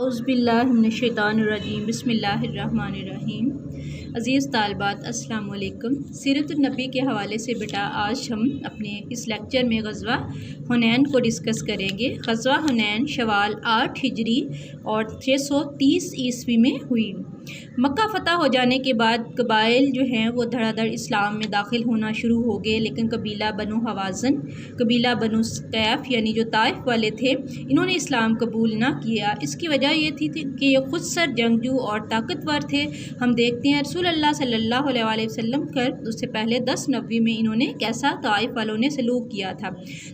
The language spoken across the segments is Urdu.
اعوذ باللہ من الشیطان الرجیم بسم اللہ الرحمن الرحیم۔ عزیز طالبات السلام علیکم۔ سیرت النبی کے حوالے سے بیٹا آج ہم اپنے اس لیکچر میں غزوہ حنین کو ڈسکس کریں گے۔ غزوہ حنین شوال 8 ہجری اور 630 عیسوی میں ہوئی۔ مکہ فتح ہو جانے کے بعد قبائل جو ہیں وہ دھڑا دھڑ اسلام میں داخل ہونا شروع ہو گئے، لیکن قبیلہ بنو حوازن، قبیلہ بنو ثقیف یعنی جو طائف والے تھے، انہوں نے اسلام قبول نہ کیا۔ اس کی وجہ یہ تھی کہ یہ خود سر جنگجو اور طاقتور تھے۔ ہم دیکھتے ہیں رسول اللہ صلی اللہ علیہ وسلم اس سے پہلے 10 نوی میں انہوں نے کیسا طائف والوں نے سلوک کیا تھا۔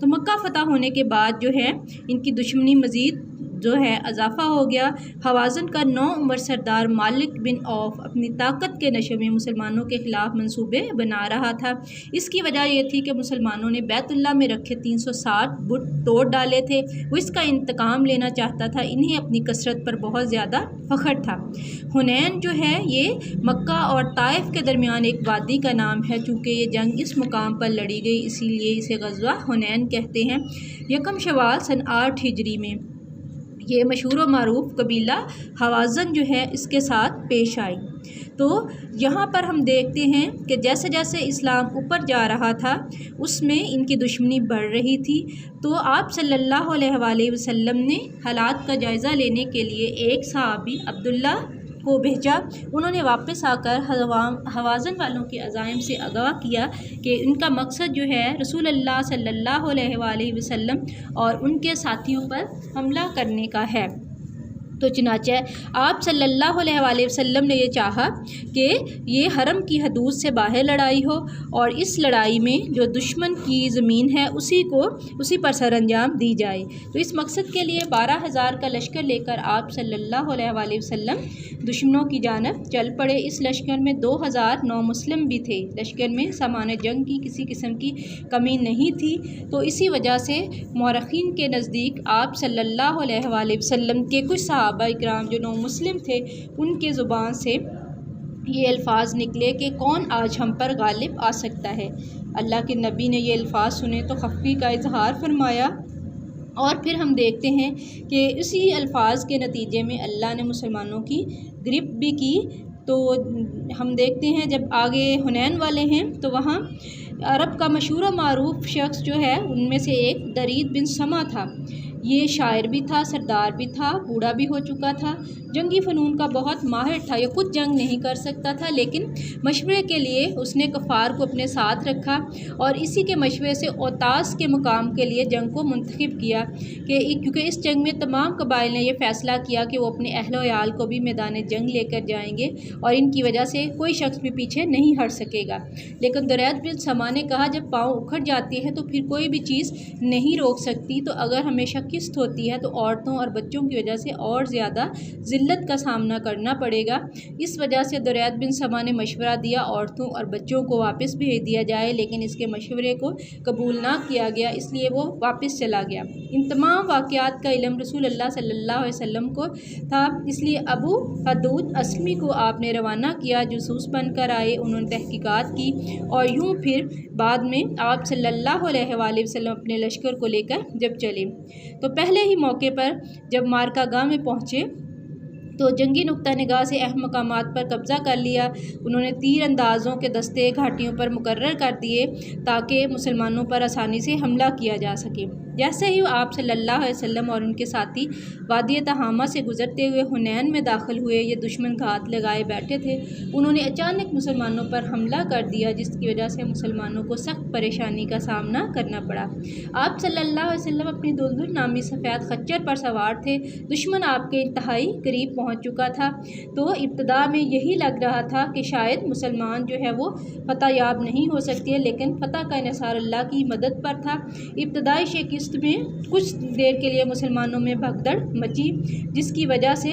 تو مکہ فتح ہونے کے بعد جو ہے ان کی دشمنی مزید جو ہے اضافہ ہو گیا۔ حوازن کا 9 عمر سردار مالک بن عوف اپنی طاقت کے نشے میں مسلمانوں کے خلاف منصوبے بنا رہا تھا۔ اس کی وجہ یہ تھی کہ مسلمانوں نے بیت اللہ میں رکھے 360 بت توڑ ڈالے تھے۔ وہ اس کا انتقام لینا چاہتا تھا۔ انہیں اپنی کثرت پر بہت زیادہ فخر تھا۔ حنین جو ہے یہ مکہ اور طائف کے درمیان ایک وادی کا نام ہے۔ چونکہ یہ جنگ اس مقام پر لڑی گئی اسی لیے اسے غزوہ حنین کہتے ہیں۔ یکم شوال سن 8 ہجری میں یہ مشہور و معروف قبیلہ حوازن جو ہے اس کے ساتھ پیش آئی۔ تو یہاں پر ہم دیکھتے ہیں کہ جیسے جیسے اسلام اوپر جا رہا تھا اس میں ان کی دشمنی بڑھ رہی تھی۔ تو آپ صلی اللہ علیہ وسلم نے حالات کا جائزہ لینے کے لیے ایک صحابی عبداللہ کو بھیجا۔ انہوں نے واپس آ کر حوازن والوں کے عزائم سے آگاہ کیا کہ ان کا مقصد جو ہے رسول اللہ صلی اللہ علیہ وسلم اور ان کے ساتھیوں پر حملہ کرنے کا ہے۔ تو چنانچہ آپ صلی اللہ علیہ وسلم نے یہ چاہا کہ یہ حرم کی حدود سے باہر لڑائی ہو اور اس لڑائی میں جو دشمن کی زمین ہے اسی پر سر انجام دی جائے۔ تو اس مقصد کے لیے 12,000 کا لشکر لے کر آپ صلی اللہ علیہ وسلم دشمنوں کی جانب چل پڑے۔ اس لشکر میں 2,000 نومسلم بھی تھے۔ لشکر میں سامان جنگ کی کسی قسم کی کمی نہیں تھی۔ تو اسی وجہ سے مورخین کے نزدیک آپ صلی اللہ علیہ وسلم کے کچھ صحابہ اکرام جو مسلم تھے ان کے زبان سے یہ الفاظ نکلے کہ کون آج ہم پر غالب آ سکتا ہے۔ اللہ کے نبی نے یہ الفاظ سنے تو خفگی کا اظہار فرمایا، اور پھر ہم دیکھتے ہیں کہ اسی الفاظ کے نتیجے میں اللہ نے مسلمانوں کی گرفت بھی کی۔ تو ہم دیکھتے ہیں جب آگے حنین والے ہیں تو وہاں عرب کا مشہور و معروف شخص جو ہے ان میں سے ایک درید بن سما تھا۔ یہ شاعر بھی تھا، سردار بھی تھا، بوڑھا بھی ہو چکا تھا، جنگی فنون کا بہت ماہر تھا۔ یہ خود جنگ نہیں کر سکتا تھا لیکن مشورے کے لیے اس نے کفار کو اپنے ساتھ رکھا اور اسی کے مشورے سے اوتاس کے مقام کے لیے جنگ کو منتخب کیا کہ کیونکہ اس جنگ میں تمام قبائل نے یہ فیصلہ کیا کہ وہ اپنے اہل و عیال کو بھی میدان جنگ لے کر جائیں گے اور ان کی وجہ سے کوئی شخص بھی پیچھے نہیں ہٹ سکے گا۔ لیکن درید بن سما نے کہا جب پاؤں اکھڑ جاتی ہے تو پھر کوئی بھی چیز نہیں روک سکتی، تو اگر ہمیشہ قسط ہوتی ہے تو عورتوں اور بچوں کی وجہ سے اور زیادہ ذلت کا سامنا کرنا پڑے گا۔ اس وجہ سے درید بن سما نے مشورہ دیا عورتوں اور بچوں کو واپس بھیج دیا جائے، لیکن اس کے مشورے کو قبول نہ کیا گیا، اس لیے وہ واپس چلا گیا۔ ان تمام واقعات کا علم رسول اللہ صلی اللہ علیہ وسلم کو تھا، اس لیے ابو حدود اسلمی کو آپ نے روانہ کیا، جاسوس بن کر آئے، انہوں نے تحقیقات کی اور یوں پھر بعد میں آپ صلی اللہ علیہ وسلم اپنے لشکر کو لے کر جب چلے تو پہلے ہی موقع پر جب مارکا گاہ میں پہنچے تو جنگی نقطہ نگاہ سے اہم مقامات پر قبضہ کر لیا۔ انہوں نے تیر اندازوں کے دستے گھاٹیوں پر مقرر کر دیے تاکہ مسلمانوں پر آسانی سے حملہ کیا جا سکے۔ جیسے ہی آپ صلی اللہ علیہ وسلم اور ان کے ساتھی وادی تہامہ سے گزرتے ہوئے حنین میں داخل ہوئے، یہ دشمن گھات لگائے بیٹھے تھے، انہوں نے اچانک مسلمانوں پر حملہ کر دیا جس کی وجہ سے مسلمانوں کو سخت پریشانی کا سامنا کرنا پڑا۔ آپ صلی اللہ علیہ وسلم اپنی دلدل نامی سفید خچر پر سوار تھے۔ دشمن آپ کے انتہائی قریب پہنچ چکا تھا۔ تو ابتدا میں یہی لگ رہا تھا کہ شاید مسلمان جو ہے وہ فتح یاب نہیں ہو سکتی ہے، لیکن فتح کا انحصار اللہ کی مدد پر تھا۔ ابتدائی شکست میں کچھ دیر کے لیے مسلمانوں میں بھگدڑ مچی جس کی وجہ سے